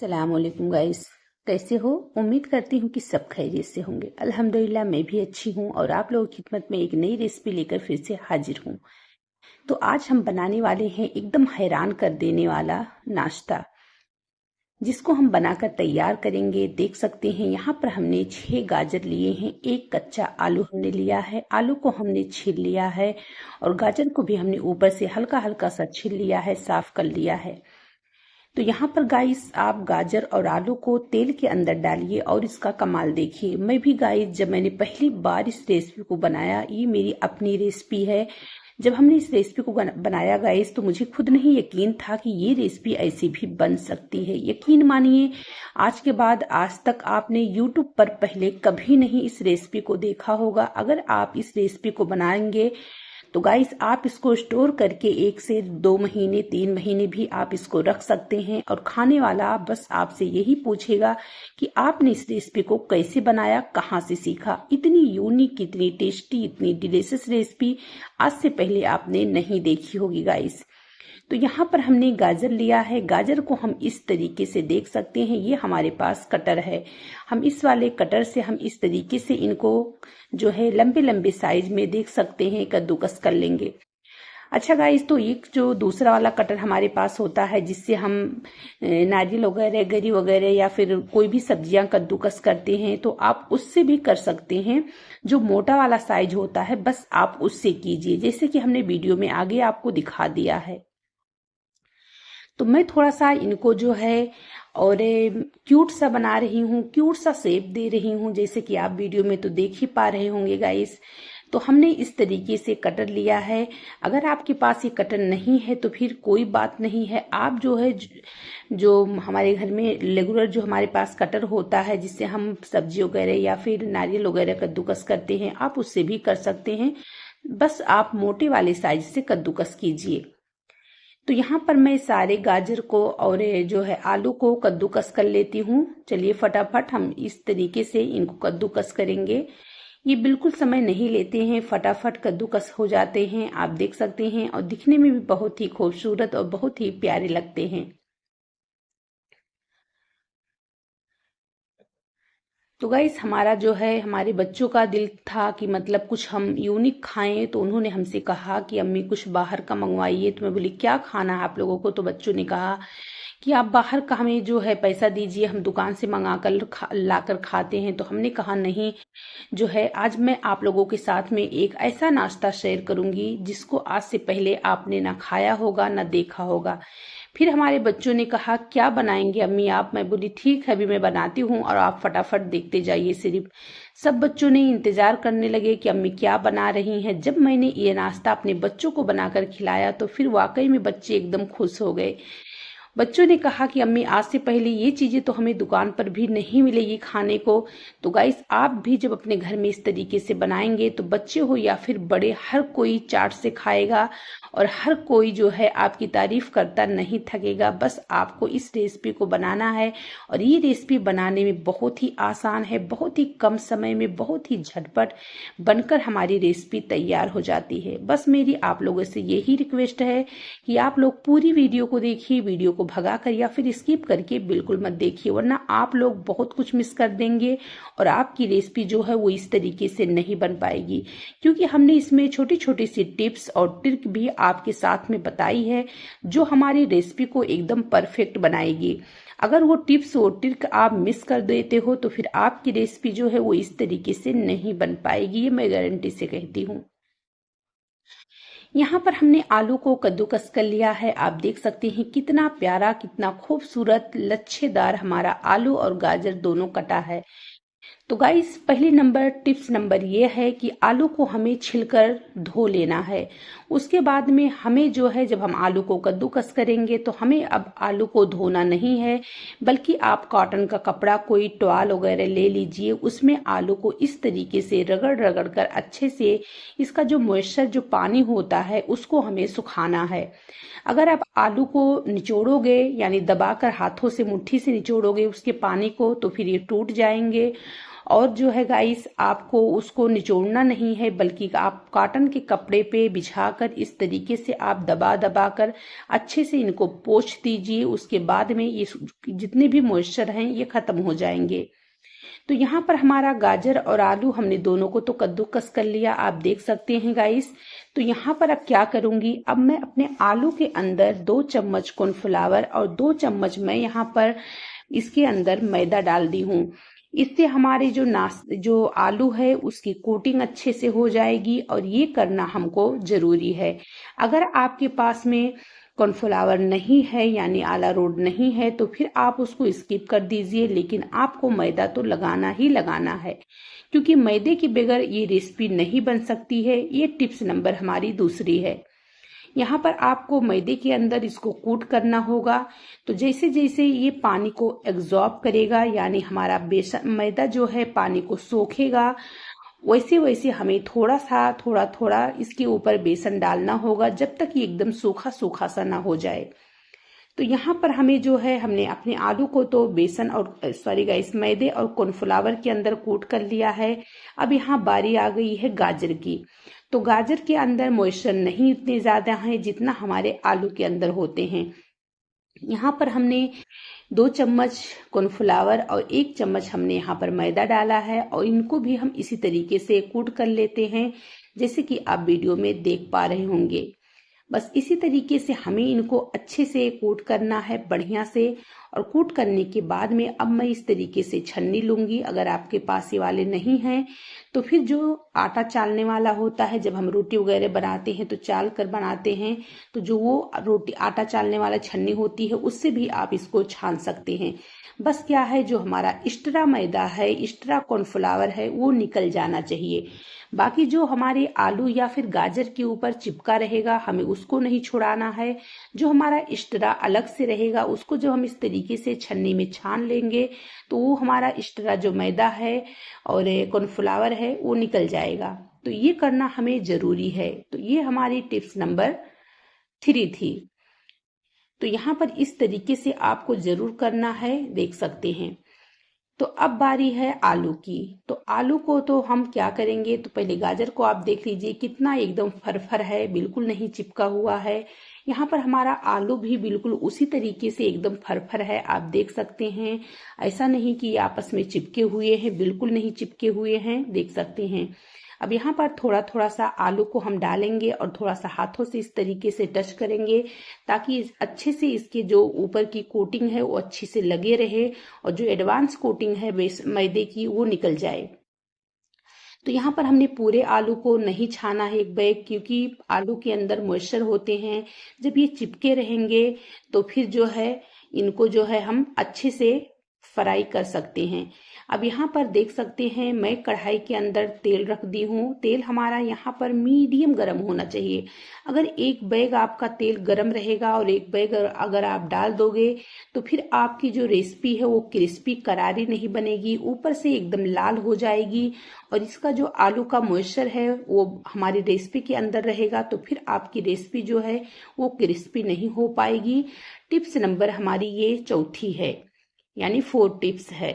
अस्सलामुअलैकुम गाइस। कैसे हो? उम्मीद करती हूँ कि सब खैरियत से होंगे। अल्हम्दुलिल्लाह मैं भी अच्छी हूँ और आप लोगों की खिदमत में एक नई रेसिपी लेकर फिर से हाजिर हूँ। तो आज हम बनाने वाले हैं एकदम हैरान कर देने वाला नाश्ता, जिसको हम बनाकर तैयार करेंगे। देख सकते हैं यहाँ पर हमने 6 गाजर लिए हैं, एक कच्चा आलू हमने लिया है, आलू को हमने छील लिया है और गाजर को भी हमने ऊपर से हल्का हल्का सा छील लिया है, साफ कर लिया है। तो यहाँ पर गाइस आप गाजर और आलू को तेल के अंदर डालिए और इसका कमाल देखिए। मैं भी गाइस जब मैंने पहली बार इस रेसिपी को बनाया, ये मेरी अपनी रेसिपी है, जब हमने इस रेसिपी को बनाया गाइस तो मुझे खुद नहीं यकीन था कि ये रेसिपी ऐसी भी बन सकती है। यकीन मानिए आज के बाद आज तक आपने यूट्यूब पर पहले कभी नहीं इस रेसिपी को देखा होगा। अगर आप इस रेसिपी को बनाएंगे तो गाइस आप इसको स्टोर करके 1 से 2 महीने 3 महीने भी आप इसको रख सकते हैं और खाने वाला बस आपसे यही पूछेगा कि आपने इस रेसिपी को कैसे बनाया, कहाँ से सीखा। इतनी यूनिक, इतनी टेस्टी, इतनी डिलीशियस रेसिपी आज से पहले आपने नहीं देखी होगी गाइस। तो यहाँ पर हमने गाजर लिया है। गाजर को हम इस तरीके से देख सकते हैं, ये हमारे पास कटर है। हम इस वाले कटर से हम इस तरीके से इनको जो है लंबे लंबे साइज में देख सकते हैं कद्दूकस कर लेंगे। अच्छा गाइस, तो एक जो दूसरा वाला कटर हमारे पास होता है जिससे हम नारियल वगैरह, गरी वगैरह या फिर कोई भी सब्जियां कद्दूकस करते हैं, तो आप उससे भी कर सकते हैं। जो मोटा वाला साइज होता है बस आप उससे कीजिए, जैसे कि हमने वीडियो में आगे आपको दिखा दिया है। तो मैं थोड़ा सा इनको जो है और क्यूट सा बना रही हूँ, क्यूट सा शेप दे रही हूँ, जैसे कि आप वीडियो में तो देख ही पा रहे होंगे गाइस। तो हमने इस तरीके से कटर लिया है। अगर आपके पास ये कटर नहीं है तो फिर कोई बात नहीं है, आप जो है जो हमारे घर में रेगुलर जो हमारे पास कटर होता है जिससे हम सब्जी वगैरह या फिर नारियल वगैरह कद्दूकस करते हैं, आप उससे भी कर सकते हैं। बस आप मोटे वाले साइज से कद्दूकस कीजिए। तो यहाँ पर मैं सारे गाजर को और जो है आलू को कद्दूकस कर लेती हूँ। चलिए फटाफट हम इस तरीके से इनको कद्दूकस करेंगे। ये बिल्कुल समय नहीं लेते हैं, फटाफट कद्दूकस हो जाते हैं, आप देख सकते हैं, और दिखने में भी बहुत ही खूबसूरत और बहुत ही प्यारे लगते हैं। तो गाइस हमारा जो है हमारे बच्चों का दिल था कि मतलब कुछ हम यूनिक खाएं, तो उन्होंने हमसे कहा कि अम्मी कुछ बाहर का मंगवाइए। तो मैं बोली क्या खाना है आप लोगों को? तो बच्चों ने कहा कि आप बाहर का हमें जो है पैसा दीजिए, हम दुकान से मंगा कर लाकर खाते हैं। तो हमने कहा नहीं, जो है आज मैं आप लोगों के साथ में एक ऐसा नाश्ता शेयर करूंगी जिसको आज से पहले आपने ना खाया होगा ना देखा होगा। फिर हमारे बच्चों ने कहा क्या बनाएंगे अम्मी आप? मैं बोली ठीक है अभी मैं बनाती हूँ और आप फटाफट देखते जाइए सिर्फ। सब बच्चों ने इंतजार करने लगे कि अम्मी क्या बना रही हैं। जब मैंने ये नाश्ता अपने बच्चों को बनाकर खिलाया तो फिर वाकई में बच्चे एकदम खुश हो गए। बच्चों ने कहा कि अम्मी आज से पहले ये चीजें तो हमें दुकान पर भी नहीं मिलेगी खाने को। तो गाइस आप भी जब अपने घर में इस तरीके से बनाएंगे तो बच्चे हो या फिर बड़े, हर कोई चाट से खाएगा और हर कोई जो है आपकी तारीफ करता नहीं थकेगा। बस आपको इस रेसिपी को बनाना है और ये रेसिपी बनाने में बहुत ही आसान है, बहुत ही कम समय में बहुत ही झटपट बनकर हमारी रेसिपी तैयार हो जाती है। बस मेरी आप लोगों से यही रिक्वेस्ट है कि आप लोग पूरी वीडियो को देखिए, वीडियो को भगा कर या फिर स्किप करके बिल्कुल मत देखिए, वरना आप लोग बहुत कुछ मिस कर देंगे और आपकी रेसिपी जो है वो इस तरीके से नहीं बन पाएगी। क्योंकि हमने इसमें छोटी छोटी सी टिप्स और ट्रिक भी आपके साथ में बताई है जो हमारी रेसिपी को एकदम परफेक्ट बनाएगी। अगर वो टिप्स और ट्रिक आप मिस कर देते हो तो फिर आपकी रेसिपी जो है वो इस तरीके से नहीं बन पाएगी, ये मैं गारंटी से कहती हूँ। यहाँ पर हमने आलू को कद्दूकस कर लिया है। आप देख सकते हैं कितना प्यारा, कितना खूबसूरत लच्छेदार हमारा आलू और गाजर दोनों कटा है। तो गाइस पहली टिप्स नंबर ये है कि आलू को हमें छिलकर धो लेना है। उसके बाद में हमें जो है जब हम आलू को कद्दूकस करेंगे तो हमें अब आलू को धोना नहीं है, बल्कि आप कॉटन का कपड़ा, कोई टॉवल वगैरह ले लीजिए, उसमें आलू को इस तरीके से रगड़ रगड़ कर अच्छे से इसका जो मॉइस्चर, जो पानी होता है उसको हमें सुखाना है। अगर आप आलू को निचोड़ोगे यानी दबाकर हाथों से मुट्ठी से निचोड़ोगे उसके पानी को तो फिर ये टूट जाएंगे और जो है गाइस आपको उसको निचोड़ना नहीं है, बल्कि आप कॉटन के कपड़े पे बिछाकर इस तरीके से आप दबा दबा कर अच्छे से इनको पोंछ दीजिए। उसके बाद में ये जितने भी मॉइस्चर हैं ये खत्म हो जाएंगे। तो यहाँ पर हमारा गाजर और आलू हमने दोनों को तो कद्दूकस कर लिया, आप देख सकते हैं गाइस। तो यहाँ पर अब क्या करूंगी, अब मैं अपने आलू के अंदर 2 चम्मच कॉर्नफ्लावर और 2 चम्मच मैं यहाँ पर इसके अंदर मैदा डाल दी हूँ। इससे हमारे जो आलू है उसकी कोटिंग अच्छे से हो जाएगी, और ये करना हमको जरूरी है। अगर आपके पास में कॉर्नफ्लावर नहीं है यानी आला रोड नहीं है तो फिर आप उसको स्किप कर दीजिए, लेकिन आपको मैदा तो लगाना ही लगाना है, क्योंकि मैदे के बगैर ये रेसिपी नहीं बन सकती है। ये टिप्स नंबर हमारी दूसरी है। यहाँ पर आपको मैदे के अंदर इसको कूट करना होगा। तो जैसे जैसे ये पानी को एब्जॉर्ब करेगा, यानी हमारा बेसन मैदा जो है पानी को सोखेगा, वैसे वैसे हमें थोड़ा थोड़ा इसके ऊपर बेसन डालना होगा, जब तक ये एकदम सूखा सूखा सा ना हो जाए। तो यहाँ पर हमें जो है, हमने अपने आलू को तो बेसन और सॉरी गाइस मैदे और कॉर्नफ्लावर के अंदर कूट कर लिया है। अब यहाँ बारी आ गई है गाजर की। तो गाजर के अंदर मॉइस्चर नहीं इतने ज्यादा है जितना हमारे आलू के अंदर होते हैं। यहाँ पर हमने 2 चम्मच कॉर्नफ्लावर और 1 चम्मच हमने यहाँ पर मैदा डाला है, और इनको भी हम इसी तरीके से कूट कर लेते हैं, जैसे कि आप वीडियो में देख पा रहे होंगे। बस इसी तरीके से हमें इनको अच्छे से कूट करना है बढ़िया से। और कूट करने के बाद में अब मैं इस तरीके से छन्नी लूंगी। अगर आपके पास ये वाले नहीं हैं तो फिर जो आटा चालने वाला होता है, जब हम रोटी वगैरह बनाते हैं तो चाल कर बनाते हैं, तो जो वो रोटी आटा चालने वाला छन्नी होती है उससे भी आप इसको छान सकते हैं। बस क्या है, जो हमारा एक्स्ट्रा मैदा है, एक्स्ट्रा कॉर्नफ्लावर है, वो निकल जाना चाहिए। बाकी जो हमारे आलू या फिर गाजर के ऊपर चिपका रहेगा हमें उसको नहीं छुड़ाना है। जो हमारा एक्स्ट्रा अलग से रहेगा उसको जो हम इस तरीके से छन्नी में छान लेंगे तो वो हमारा एक्स्ट्रा जो मैदा है और कॉर्नफ्लावर है वो निकल जाएगा। तो ये करना हमें जरूरी है। तो ये हमारी टिप्स नंबर 3 थी। तो यहाँ पर इस तरीके से आपको जरूर करना है, देख सकते हैं। तो अब बारी है आलू की। तो आलू को तो हम क्या करेंगे, तो पहले गाजर को आप देख लीजिए कितना एकदम फरफर है, बिल्कुल नहीं चिपका हुआ है। यहाँ पर हमारा आलू भी बिल्कुल उसी तरीके से एकदम फरफर है, आप देख सकते हैं। ऐसा नहीं कि आपस में चिपके हुए हैं, बिल्कुल नहीं चिपके हुए हैं, देख सकते हैं। अब यहाँ पर थोड़ा थोड़ा सा आलू को हम डालेंगे और थोड़ा सा हाथों से इस तरीके से टच करेंगे, ताकि अच्छे से इसके जो ऊपर की कोटिंग है वो अच्छी से लगे रहे, और जो एडवांस कोटिंग है मैदे की वो निकल जाए। तो यहाँ पर हमने पूरे आलू को नहीं छाना है एक बैग, क्योंकि आलू के अंदर मॉइस्चर होते हैं। जब ये चिपके रहेंगे तो फिर जो है इनको जो है हम अच्छे से फ्राई कर सकते हैं। अब यहाँ पर देख सकते हैं मैं कढ़ाई के अंदर तेल रख दी हूँ। तेल हमारा यहाँ पर मीडियम गर्म होना चाहिए। अगर एक बैग आपका तेल गर्म रहेगा और एक बैग अगर आप डाल दोगे तो फिर आपकी जो रेसिपी है वो क्रिस्पी करारी नहीं बनेगी, ऊपर से एकदम लाल हो जाएगी, और इसका जो आलू का मॉइस्चर है वो हमारी रेसिपी के अंदर रहेगा, तो फिर आपकी रेसिपी जो है वो क्रिस्पी नहीं हो पाएगी। टिप्स नंबर हमारी ये चौथी है, यानी 4 टिप्स है।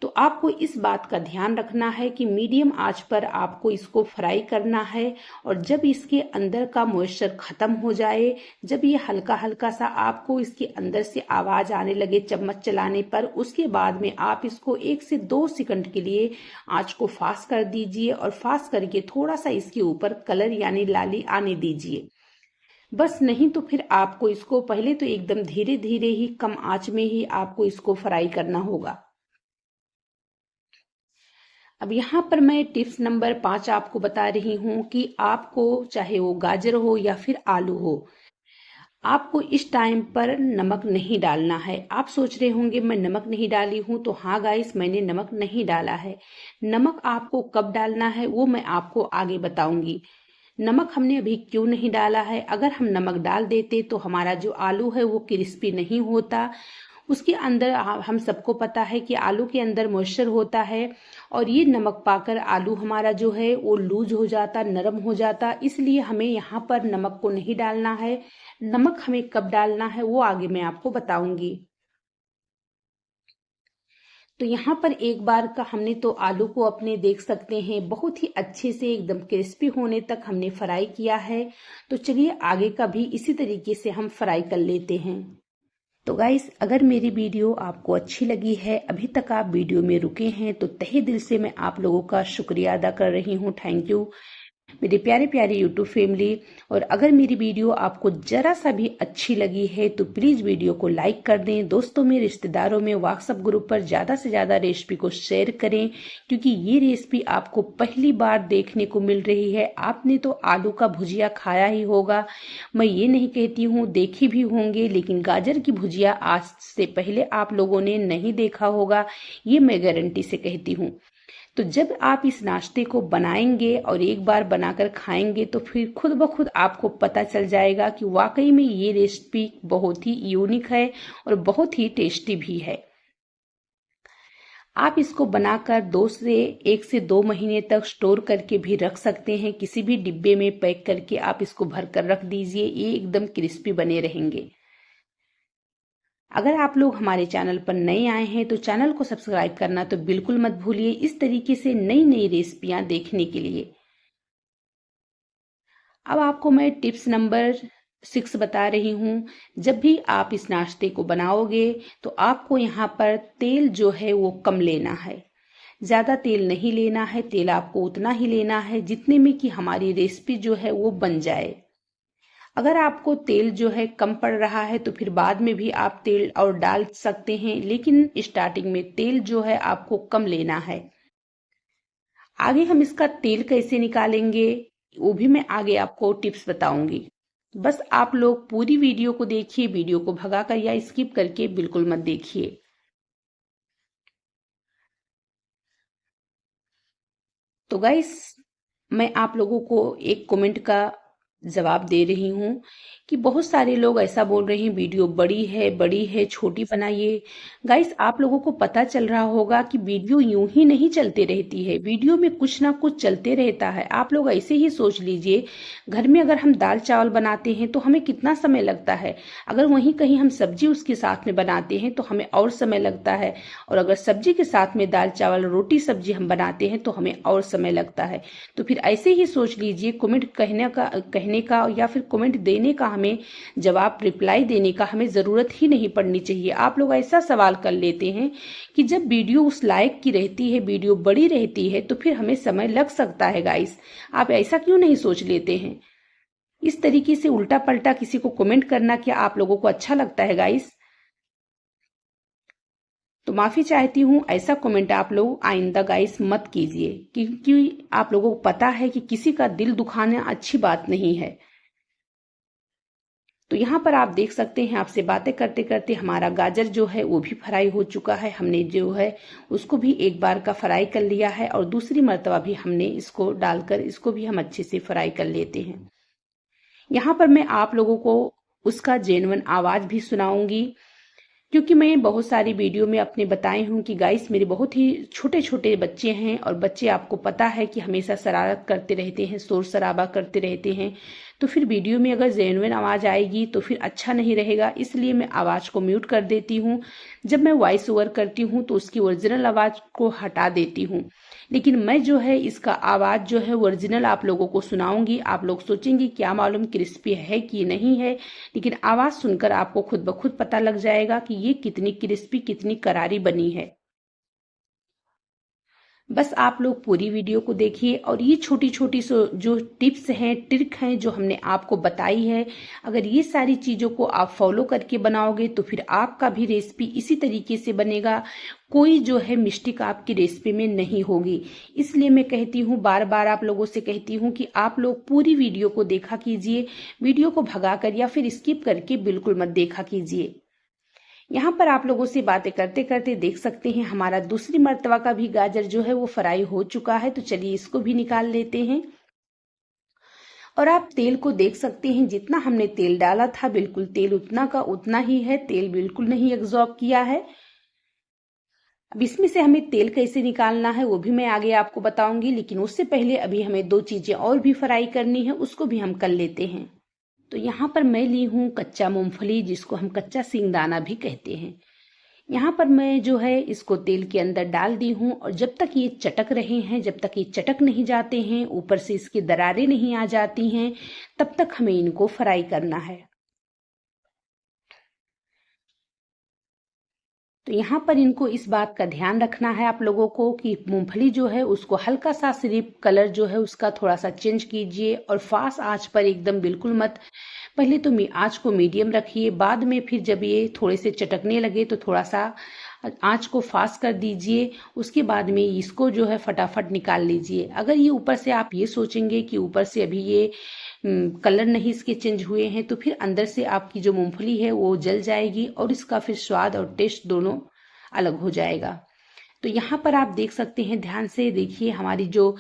तो आपको इस बात का ध्यान रखना है कि मीडियम आंच पर आपको इसको फ्राई करना है, और जब इसके अंदर का मॉइस्चर खत्म हो जाए, जब ये हल्का हल्का सा आपको इसके अंदर से आवाज आने लगे चम्मच चलाने पर, उसके बाद में आप इसको 1 से 2 सेकंड के लिए आंच को फास्ट कर दीजिए, और फास्ट करके थोड़ा सा इसके ऊपर कलर यानी लाली आने दीजिए। बस नहीं तो फिर आपको इसको पहले तो एकदम धीरे धीरे ही कम आंच में ही आपको इसको फ्राई करना होगा। अब यहाँ पर मैं टिप्स नंबर 5 आपको बता रही हूँ कि आपको चाहे वो गाजर हो या फिर आलू हो, आपको इस टाइम पर नमक नहीं डालना है। आप सोच रहे होंगे मैं नमक नहीं डाली हूँ, तो हाँ गाइस, मैंने नमक नहीं डाला है। नमक आपको कब डालना है वो मैं आपको आगे बताऊंगी। नमक हमने अभी क्यों नहीं डाला है, अगर हम नमक डाल देते तो हमारा जो आलू है वो क्रिस्पी नहीं होता। उसके अंदर हम सबको पता है कि आलू के अंदर मॉइस्चर होता है, और ये नमक पाकर आलू हमारा जो है वो लूज हो जाता, नरम हो जाता। इसलिए हमें यहाँ पर नमक को नहीं डालना है। नमक हमें कब डालना है वो आगे मैं आपको बताऊंगी। तो यहाँ पर एक बार का हमने तो आलू को अपने देख सकते हैं बहुत ही अच्छे से एकदम क्रिस्पी होने तक हमने फ्राई किया है। तो चलिए आगे का भी इसी तरीके से हम फ्राई कर लेते हैं। तो गाइस, अगर मेरी वीडियो आपको अच्छी लगी है, अभी तक आप वीडियो में रुके हैं, तो तहे दिल से मैं आप लोगों का शुक्रिया अदा कर रही हूँ। थैंक यू मेरे प्यारे प्यारे यूट्यूब फैमिली। और अगर मेरी वीडियो आपको जरा सा भी अच्छी लगी है तो प्लीज वीडियो को लाइक कर दें, दोस्तों में, रिश्तेदारों में, व्हाट्सएप ग्रुप पर ज्यादा से ज्यादा रेसिपी को शेयर करें, क्योंकि ये रेसिपी आपको पहली बार देखने को मिल रही है। आपने तो आलू का भुजिया खाया ही होगा, मैं ये नहीं कहती हूँ, देखी भी होंगे, लेकिन गाजर की भुजिया आज से पहले आप लोगों ने नहीं देखा होगा, ये मैं गारंटी से कहती हूँ। तो जब आप इस नाश्ते को बनाएंगे और एक बार बनाकर खाएंगे तो फिर खुद ब खुद आपको पता चल जाएगा कि वाकई में ये रेसिपी बहुत ही यूनिक है और बहुत ही टेस्टी भी है। आप इसको बनाकर 1 से 2 महीने तक स्टोर करके भी रख सकते हैं। किसी भी डिब्बे में पैक करके आप इसको भर कर रख दीजिए, ये एकदम क्रिस्पी बने रहेंगे। अगर आप लोग हमारे चैनल पर नए आए हैं तो चैनल को सब्सक्राइब करना तो बिल्कुल मत भूलिए, इस तरीके से नई नई रेसिपियां देखने के लिए। अब आपको मैं टिप्स नंबर 6 बता रही हूँ। जब भी आप इस नाश्ते को बनाओगे तो आपको यहाँ पर तेल जो है वो कम लेना है, ज्यादा तेल नहीं लेना है। तेल आपको उतना ही लेना है जितने में कि हमारी रेसिपी जो है वो बन जाए। अगर आपको तेल जो है कम पड़ रहा है तो फिर बाद में भी आप तेल और डाल सकते हैं, लेकिन स्टार्टिंग में तेल जो है आपको कम लेना है। आगे हम इसका तेल कैसे निकालेंगे वो भी मैं आगे आपको टिप्स बताऊंगी। बस आप लोग पूरी वीडियो को देखिए, वीडियो को भगाकर या स्किप करके बिल्कुल मत देखिए। तो गाइस, मैं आप लोगों को एक कमेंट का जवाब दे रही हूँ कि बहुत सारे लोग ऐसा बोल रहे हैं वीडियो बड़ी है, छोटी बनाइए। गाइस, आप लोगों को पता चल रहा होगा कि वीडियो यूं ही नहीं चलते रहती है, वीडियो में कुछ ना कुछ चलते रहता है। आप लोग ऐसे ही सोच लीजिए, घर में अगर हम दाल चावल बनाते हैं तो हमें कितना समय लगता है, अगर वहीं कहीं हम सब्जी उसके साथ में बनाते हैं तो हमें और समय लगता है, और अगर सब्जी के साथ में दाल चावल रोटी सब्जी हम बनाते हैं तो हमें और समय लगता है। तो फिर ऐसे ही सोच लीजिए, कमेंट कहने का या फिर कमेंट देने का, हमें जवाब रिप्लाई देने का हमें जरूरत ही नहीं पड़नी चाहिए। आप लोग ऐसा सवाल कर लेते हैं कि जब वीडियो उस लायक की रहती है, वीडियो बड़ी रहती है, तो फिर हमें समय लग सकता है। गाइस, आप ऐसा क्यों नहीं सोच लेते हैं? इस तरीके से उल्टा पलटा किसी को कमेंट करना क्या आप लोगों को अच्छा लगता है? गाइस, तो माफी चाहती हूँ, ऐसा कमेंट आप लोग आइंदा गाइस मत कीजिए, क्योंकि आप लोगों को पता है कि किसी का दिल दुखाना अच्छी बात नहीं है। तो यहाँ पर आप देख सकते हैं, आपसे बातें करते करते हमारा गाजर जो है वो भी फ्राई हो चुका है। हमने जो है उसको भी एक बार का फ्राई कर लिया है और दूसरी मर्तबा भी हमने इसको डालकर इसको भी हम अच्छे से फ्राई कर लेते हैं। यहाँ पर मैं आप लोगों को उसका जेन्युइन आवाज भी सुनाऊंगी, क्योंकि मैं बहुत सारी वीडियो में अपने बताई हूँ कि गाइस, मेरे बहुत ही छोटे छोटे बच्चे हैं और बच्चे आपको पता है कि हमेशा शरारत करते रहते हैं, शोर शराबा करते रहते हैं। तो फिर वीडियो में अगर जेन्युइन आवाज आएगी तो फिर अच्छा नहीं रहेगा, इसलिए मैं आवाज को म्यूट कर देती हूँ। जब मैं वॉइस ओवर करती हूँ तो उसकी ओरिजिनल आवाज को हटा देती हूँ, लेकिन मैं जो है इसका आवाज जो है ओरिजिनल आप लोगों को सुनाऊंगी। आप लोग सोचेंगे क्या मालूम क्रिस्पी है कि नहीं है, लेकिन आवाज सुनकर आपको खुद ब खुद पता लग जाएगा कि ये कितनी क्रिस्पी, कितनी करारी बनी है। बस आप लोग पूरी वीडियो को देखिए और ये छोटी छोटी जो टिप्स हैं, ट्रिक हैं जो हमने आपको बताई है, अगर ये सारी चीजों को आप फॉलो करके बनाओगे तो फिर आपका भी रेसिपी इसी तरीके से बनेगा। कोई जो है मिस्टेक आपकी रेसिपी में नहीं होगी। इसलिए मैं कहती हूँ, बार बार आप लोगों से कहती हूँ कि आप लोग पूरी वीडियो को देखा कीजिए, वीडियो को भगाकर या फिर स्किप करके बिल्कुल मत देखा कीजिए। यहाँ पर आप लोगों से बातें करते करते देख सकते हैं हमारा दूसरी मर्तबा का भी गाजर जो है वो फ्राई हो चुका है। तो चलिए इसको भी निकाल लेते हैं। और आप तेल को देख सकते हैं, जितना हमने तेल डाला था बिल्कुल तेल उतना का उतना ही है, तेल बिल्कुल नहीं एब्जॉर्ब किया है। अब इसमें से हमें तेल कैसे निकालना है वो भी मैं आगे आपको बताऊंगी, लेकिन उससे पहले अभी हमें 2 चीजें और भी फ्राई करनी है, उसको भी हम कर लेते हैं। तो यहाँ पर मैं ली हूँ कच्चा मूंगफली, जिसको हम कच्चा सिंगदाना भी कहते हैं। यहाँ पर मैं जो है इसको तेल के अंदर डाल दी हूँ और जब तक ये चटक रहे हैं, जब तक ये चटक नहीं जाते हैं, ऊपर से इसकी दरारें नहीं आ जाती हैं, तब तक हमें इनको फ्राई करना है। तो यहाँ पर इनको इस बात का ध्यान रखना है आप लोगों को कि मूंगफली जो है उसको हल्का सा सिर्फ कलर जो है उसका थोड़ा सा चेंज कीजिए और फास्ट आंच पर एकदम बिल्कुल मत। पहले तो आंच को मीडियम रखिए, बाद में फिर जब ये थोड़े से चटकने लगे तो थोड़ा सा आंच को फास्ट कर दीजिए। उसके बाद में इसको जो है फटाफट निकाल लीजिए। अगर ये ऊपर से आप ये सोचेंगे कि ऊपर से अभी ये कलर नहीं इसके चेंज हुए हैं, तो फिर अंदर से आपकी जो मूंगफली है वो जल जाएगी और इसका फिर स्वाद और टेस्ट दोनों अलग हो जाएगा। तो यहाँ पर आप देख सकते हैं, ध्यान से देखिए, हमारी जो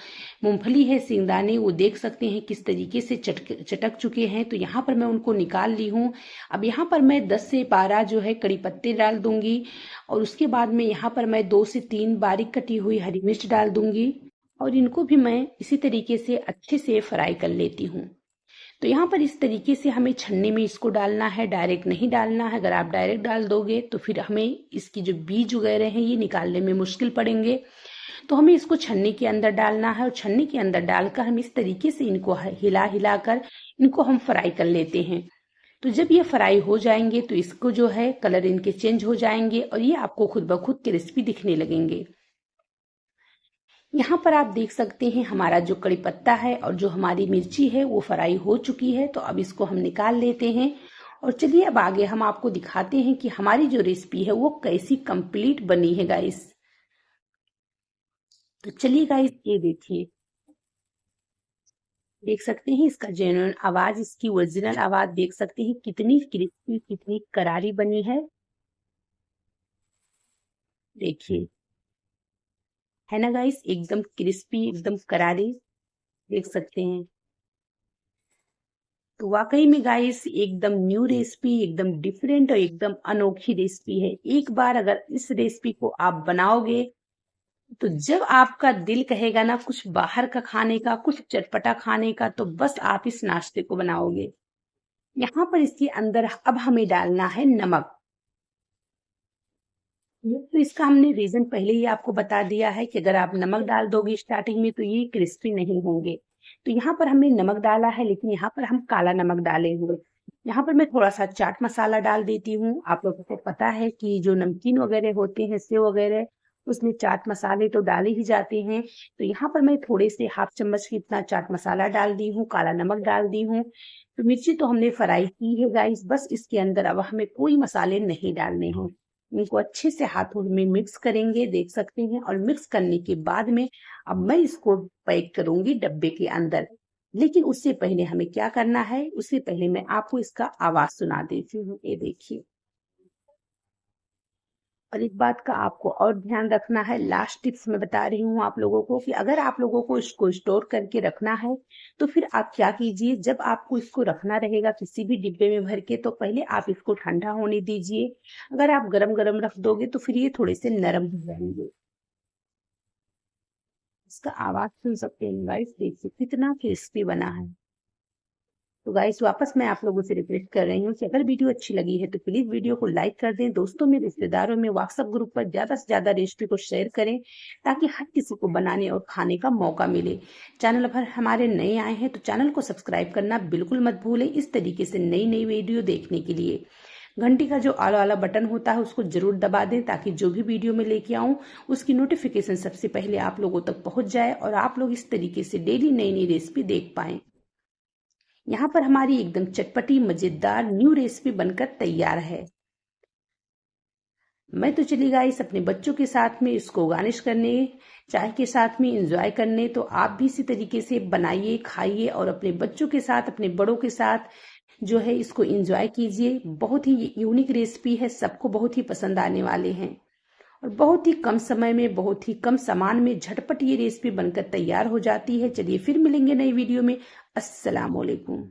मूंगफली है, सिंगदाने, वो देख सकते हैं किस तरीके से चटक चुके हैं। तो यहाँ पर मैं उनको निकाल ली हूँ। अब यहाँ पर मैं 10 से 12 जो है कड़ी पत्ते डाल दूंगी और उसके बाद में यहाँ पर मैं 2 से 3 बारीक कटी हुई हरी मिर्च डाल दूंगी और इनको भी मैं इसी तरीके से अच्छे से फ्राई कर लेती हूँ। तो यहाँ पर इस तरीके से हमें छन्नी में इसको डालना है, डायरेक्ट नहीं डालना है। अगर आप डायरेक्ट डाल दोगे तो फिर हमें इसकी जो बीज वगैरह हैं ये निकालने में मुश्किल पड़ेंगे। तो हमें इसको छन्नी के अंदर डालना है और छन्नी के अंदर डालकर हम इस तरीके से इनको हिला हिला कर इनको हम फ्राई कर लेते हैं। तो जब ये फ्राई हो जाएंगे तो इसको जो है कलर इनके चेंज हो जाएंगे और ये आपको खुद ब खुद क्रिस्पी दिखने लगेंगे। यहाँ पर आप देख सकते हैं हमारा जो कड़ी पत्ता है और जो हमारी मिर्ची है वो फ्राई हो चुकी है। तो अब इसको हम निकाल लेते हैं और चलिए अब आगे हम आपको दिखाते हैं कि हमारी जो रेसिपी है वो कैसी कंप्लीट बनी है गाइस। तो चलिए गाइस, ये देखिए, देख सकते हैं इसका जेन्युइन आवाज, इसकी ओरिजिनल आवाज देख सकते हैं कितनी क्रिस्पी, कितनी करारी बनी है। देखिए, है ना गाइस, एकदम क्रिस्पी, एकदम करारी, देख सकते हैं। तो वाकई में गाइस एकदम न्यू रेसिपी, एकदम डिफरेंट और एकदम अनोखी रेसिपी है। एक बार अगर इस रेसिपी को आप बनाओगे तो जब आपका दिल कहेगा ना कुछ बाहर का खाने का, कुछ चटपटा खाने का, तो बस आप इस नाश्ते को बनाओगे। यहाँ पर इसके अंदर अब हमें डालना है नमक। तो इसका हमने रीजन पहले ही आपको बता दिया है कि अगर आप नमक डाल दोगे स्टार्टिंग में तो ये क्रिस्पी नहीं होंगे। तो यहाँ पर हमने नमक डाला है, लेकिन यहाँ पर हम काला नमक डालेंगे। यहाँ पर मैं थोड़ा सा चाट मसाला डाल देती हूँ। आप लोगों को पता है कि जो नमकीन वगैरह होते हैं, सेव वगैरह, उसमें चाट मसाले तो डाले ही जाते हैं। तो यहाँ पर मैं थोड़े से हाफ चम्मच की इतना चाट मसाला डाल दी हूँ, काला नमक डाल दी हूँ। तो मिर्ची तो हमने फ्राई की है गाइस, बस इसके अंदर अब हमें कोई मसाले नहीं डालने हैं। इनको अच्छे से हाथों में मिक्स करेंगे, देख सकते हैं। और मिक्स करने के बाद में अब मैं इसको पैक करूंगी डब्बे के अंदर। लेकिन उससे पहले हमें क्या करना है, उससे पहले मैं आपको इसका आवाज सुना देती हूँ। ये देखिए, और एक बात का आपको और ध्यान रखना है, लास्ट टिप्स मैं बता रही हूँ आप लोगों को कि अगर आप लोगों को इसको स्टोर करके रखना है तो फिर आप क्या कीजिए, जब आपको इसको रखना रहेगा किसी भी डिब्बे में भर के, तो पहले आप इसको ठंडा होने दीजिए। अगर आप गरम गरम रख दोगे तो फिर ये थोड़े से नरम हो जाएंगे। इसका आवाज सुन सकते हैं गाइस, देखिए कितना क्रिस्पी बना है। तो गाइस वापस मैं आप लोगों से रिक्वेस्ट कर रही हूँ कि अगर वीडियो अच्छी लगी है तो प्लीज वीडियो को लाइक कर दें, दोस्तों में, रिश्तेदारों में, व्हाट्सएप ग्रुप पर ज्यादा से ज्यादा रेसिपी को शेयर करें ताकि हर किसी को बनाने और खाने का मौका मिले। चैनल पर हमारे नए आए हैं तो चैनल को सब्सक्राइब करना बिल्कुल मत भूलें। इस तरीके से नई नई वीडियो देखने के लिए घंटी का जो आला वाला बटन होता है उसको जरूर दबा दें ताकि जो भी वीडियो में लेके आऊं उसकी नोटिफिकेशन सबसे पहले आप लोगों तक पहुंच जाए और आप लोग इस तरीके से डेली नई नई रेसिपी देख पाएं। यहाँ पर हमारी एकदम चटपटी मजेदार न्यू रेसिपी बनकर तैयार है। मैं तो चली गाइस अपने बच्चों के साथ में इसको गार्निश करने, चाय के साथ में एंजॉय करने। तो आप भी इसी तरीके से बनाइए, खाइए और अपने बच्चों के साथ, अपने बड़ों के साथ जो है इसको एंजॉय कीजिए। बहुत ही यूनिक रेसिपी है, सबको बहुत ही पसंद आने वाले हैं और बहुत ही कम समय में, बहुत ही कम सामान में झटपट ये रेसिपी बनकर तैयार हो जाती है। चलिए फिर मिलेंगे नई वीडियो में। अस्सलाम वालेकुम।